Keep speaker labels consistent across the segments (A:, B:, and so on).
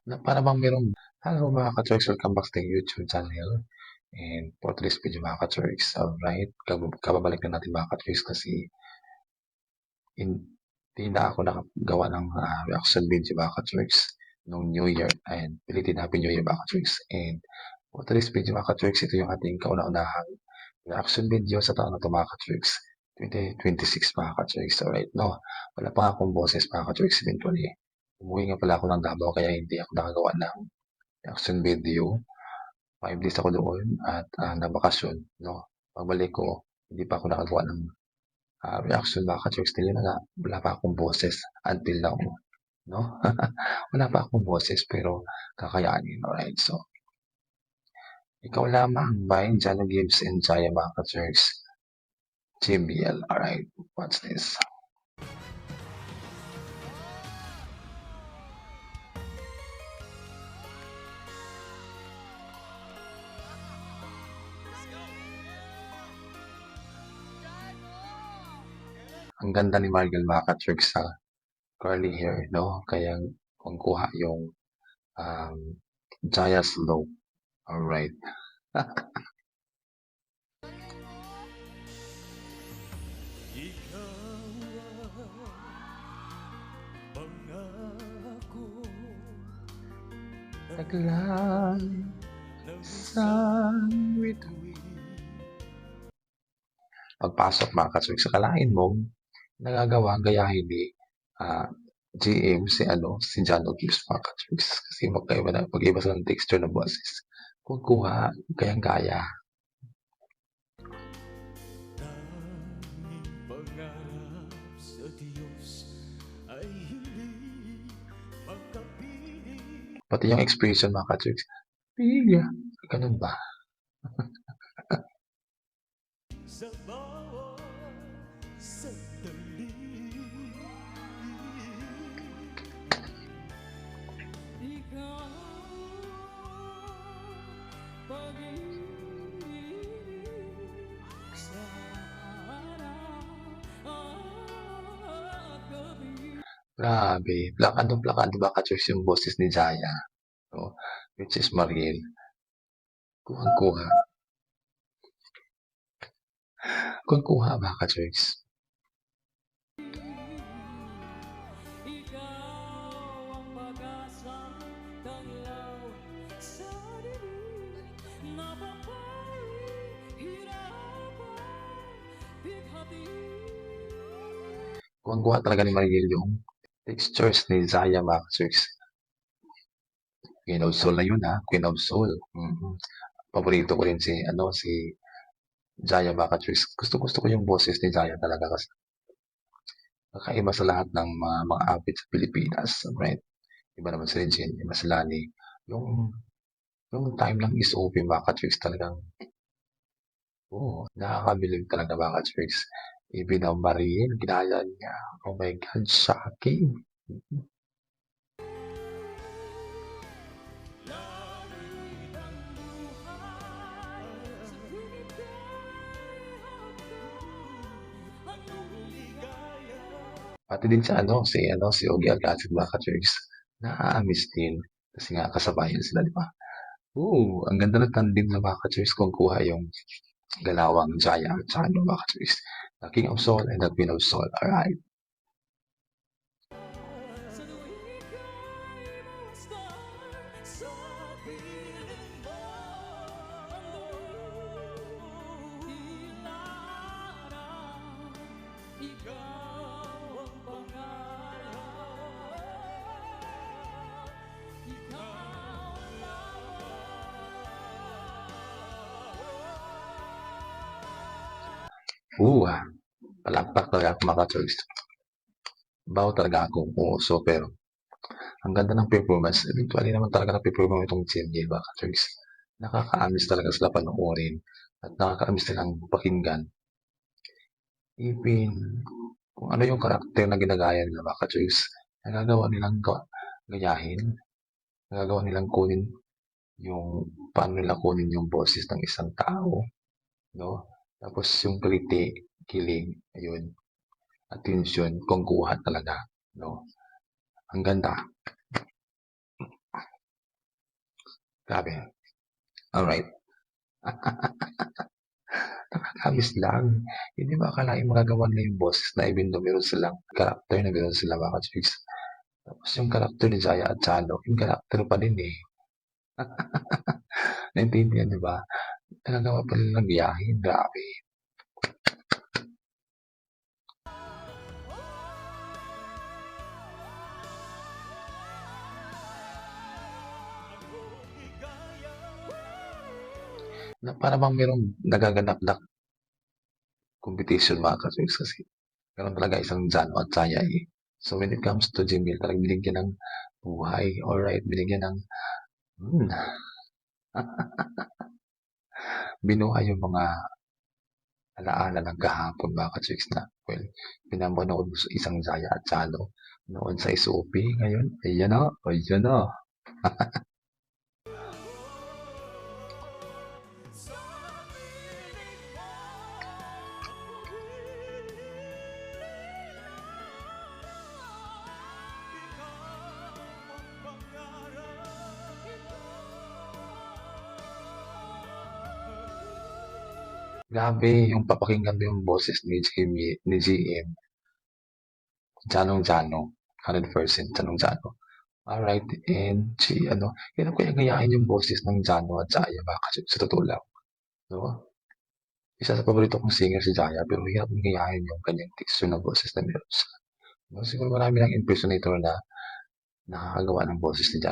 A: Na para bang merong hello mga ka-Turks, welcome back to the YouTube channel. And for today's video mga ka-Turks, alright, kababalik na natin mga ka-Turks kasi hindi na ako nakagawa ng reaction video mga ka-Turks nung New Year. And pilitin Happy New Year mga ka-Turks. And for today's video mga ka-Turks, ito yung ating kauna-unahang reaction video sa taon na ito mga ka-Turks. 2026 mga ka-Turks. Alright, no, wala pa akong boses mga ka-Turks eventually. Umuwi nga pala ako ng Davao kaya hindi ako nakagawa ng reaction video. 5 days ako doon at nabakasyon, no. Pagbalik ko, hindi pa ako nakagawa ng reaction mga ka-Turks. Dahil na nga, wala pa akong boses until now, no. Wala pa akong boses pero kakayanin, alright. So, ikaw lamang by Jano Gibbs and Jaya mga ka-Turks. JBL, alright. What's this? Ang ganda ni Margel mga ka-Turks sa curly hair, no? Kaya kung kuha yung Jaya Slow. Alright. Taglan sa bituin. Pagpasok mga ka-Turks, akalain mo nagagawa gayahin ni GM si Jano Gibbs mga ka-Turks kasi mag-iba sa texture ng boses. Kung kuha, gayang-gaya. Pati yung expression mga ka-Turks, Pilya, ganun ba?
B: Sa bawat sandali, ikaw pag-ibig sa araw at gabi.
A: Grabe, plakadong-plakado ba ka-Turks yung boses ni Jaya, no? Which is Mariel. Kuhang-kuha. Kuhang-kuha mga ka-Turks. Kuhang-kuha talaga ni Mariel yung textures ni Jaya mga ka-Turks. Queen of Soul na yun Queen of Soul. Paborito ko rin si Jaya mga ka-Turks. Gusto ko yung boses ni Jaya talaga kasi kakaiba sa lahat ng mga avid sa Pilipinas, right? Iba naman si Regine, iba si Lani. Yung time ng SOP mga ka-Turks talagang nakakabilib talaga mga ka-Turks. Ibinamarin, ginaya niya. Oh my God, shocking. Pati din si Ogie Alcacid mga ka-Turks. Nakaamis din. Kasi nga kasabayan sila, di ba? Ang ganda ng tandem ng mga ka-Turks kung kuha yung galawang Jaya at saka yung mga ka-Turks. The King of Soul and the Queen of Soul. Alright. Palakpak talaga ako mga ka-Turks. Bawa talaga akong puso pero ang ganda ng performance. Eventually naman talaga na-perform itong Jenny mga ka-Turks. Nakakaamis talaga sila panoorin at nakakaamis nilang pakinggan. Even kung ano yung karakter na ginagaya nila mga ka-Turks, nagagawa nilang gayahin, nagagawa nilang kunin paano nila kunin yung boses ng isang tao, no? Tapos yung kilig, ayun, attention, kung kuha talaga, no? Ang ganda. Grabe. Alright. Nakakamiss lang. Hindi mo akalain magagawa nila yung boses na even though meron silang karakter na meron sila mga ka-Chicks. Tapos yung karakter ni Jaya at Chano, yung karakter pa din eh. Naintindihan niyo ba? Nagagawa pa nila ng biyahe. Grabe. Na para bang merong nagaganap na competition mga ka-Chicks kasi meron talaga isang Jano at Jaya eh. So when it comes to Jimmy, talagang binigyan ng buhay. Alright, binigyan ng binuhay yung mga alaala ng kahapon mga ka-Chicks na well, pinapanood mo sa isang Jaya at Chano noon sa SOP. Ngayon, ayan na, ayan na.
B: Sa piling mo ikaw ang pangarap.
A: Grabe, yung papakinggan mo yung boses ni Jimmy, ni GM, Janong Jano, 100% Janong Jano. Alright, and hirap kaya gayahin yung boses ng Jano at Jaya mga ka-Chicks, sa totoo lang. No? Isa sa paborito kong singer si Jaya, pero hirap gayahin yung kanyang texture ng boses na meron siya. No? Siguro marami ng impersonator na nakakagawa ng boses ni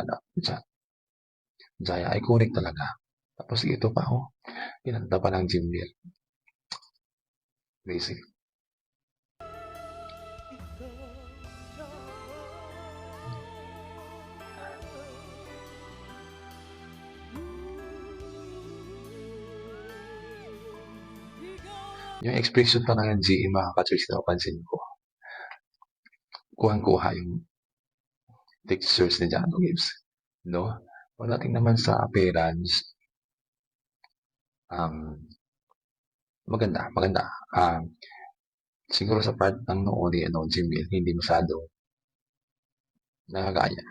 A: Jaya, iconic talaga. Tapos ito pa, kinanta pa ng Jimmy. Basic. Yung expression pa ng GE mga ka-Chicks na napansin ko. Kuhang-kuha yung textures ni Jano Gibbs. No? Pagdating naman sa appearance, maganda. Siguro sa part ng noo ni Jimmy, hindi masyado nakagaya.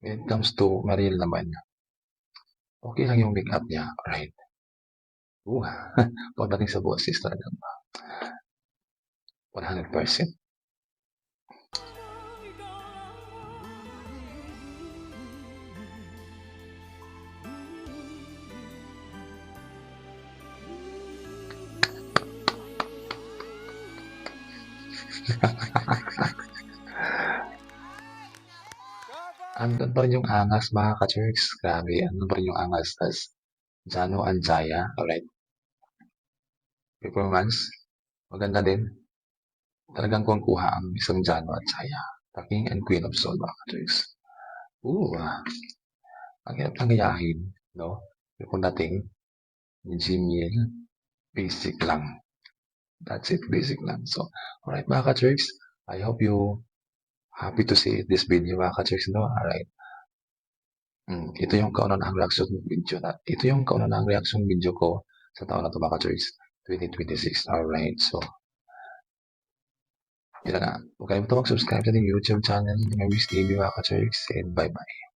A: When it comes to Mariel naman, okay lang yung make-up niya, right? Pagdating sa boses talagang 100%. Andun pa rin yung angas mga ka-Chicks. Grabe, andun pa rin yung angas. Tas Jano and Jaya, alright. Performance, maganda din. Talagang kuha ang isang Jano at Jaya. The King and Queen of Soul mga ka-Chicks. Ang hirap ng gayahin, no? Yung dating ni Jimmy, basic lang. That's it, basic lang. So, alright mga ka-Chicks, I hope you happy to see this video mga ka-Chicks, no? Alright. Ito yung kauna-unahang reaction video ko sa taon na to mga ka-Chicks, 2026. Alright, so, yun na nga. Huwag kalimutan mag-subscribe sa ating YouTube channel, Mary's TV mga ka-Chicks, and bye-bye.